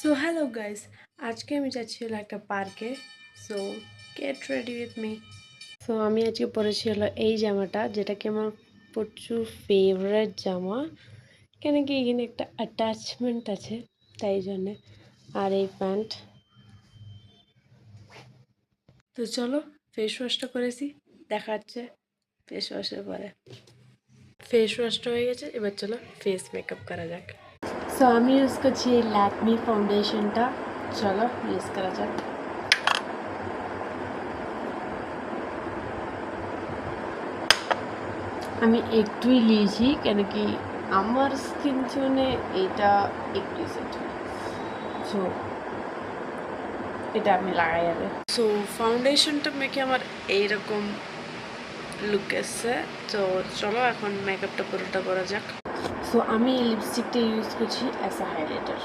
So hello guys, আজকে আমি যাচ্ছি হলো একটা পার্কে। So get ready with me. So আমি আজকে পরেছি হলো এই জামাটা, যেটা কি আমার প্রচুর ফেভারিট জামা, কেন কি এখানে একটা অ্যাটাচমেন্ট আছে তাই জন্যে। আর এই প্যান্ট। তো চলো ফেস ওয়াশটা করেছি, দেখা যাচ্ছে ফেস ওয়াশের পরে। ফেস ওয়াশটা হয়ে গেছে, এবার চলো ফেস মেকআপ করা যাক। সো আমি ইউজ করছি এই ল্যাকমি ফাউন্ডেশনটা, চলো ইউজ করা যাক। আমি একটুই নিয়েছি কেন কি আমার স্কিন টোনে এটা একটু সেট হয়। সো এটা আমি লাগাই যাবে। সো ফাউন্ডেশনটা মেখে আমার এইরকম লুক এসছে। তো চলো এখন মেকআপটা পুরোটা করা যাক। সো আমি এই লিপস্টিকটা ইউজ করছি অ্যাজ আ হাইলাইটার।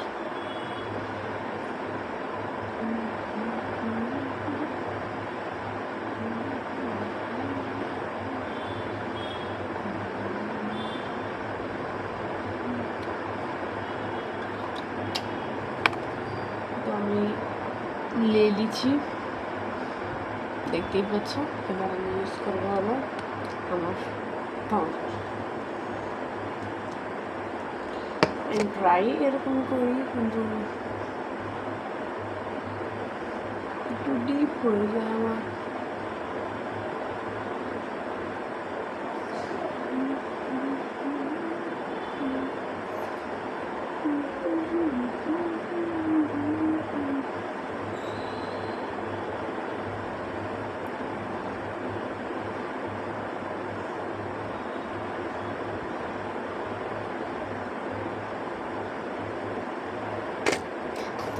তো আমি লে দিচ্ছি, দেখতেই পাচ্ছ। এবার আমি ইউজ করবো হলো আমার পাউডার। আমি প্রায় এরকম করি, কিন্তু একটু ডিপ হয়ে যায় আমার।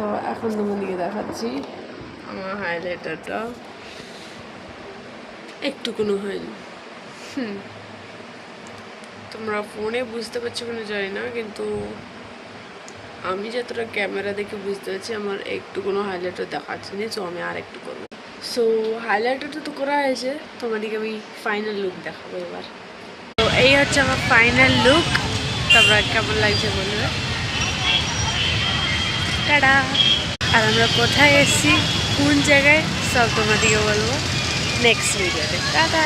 তো এখন তোমাদেরকে দেখাচ্ছি আমার হাইলাইটারটা একটুকুনো হয়নি। তোমরা ফোনে বুঝতে পারছো কিনা জানি না, কিন্তু আমি যতটা ক্যামেরা দেখে বুঝতে পারছি আমার একটুকুনো হাইলাইটার দেখাচ্ছে না। সো আমি আর একটু করবো। সো হাইলাইটারটা তো করা হয়েছে, তোমাদেরকে আমি ফাইনাল লুক দেখাবো এবার। তো এই হচ্ছে আমার ফাইনাল লুক, তোমরা কেমন লাগছে বলবে। টাটা। আর আমরা কোথায় এসেছি, কোন জায়গায়, সব তোমাদেরকে বলবো নেক্সট ভিডিওতে। টাটা।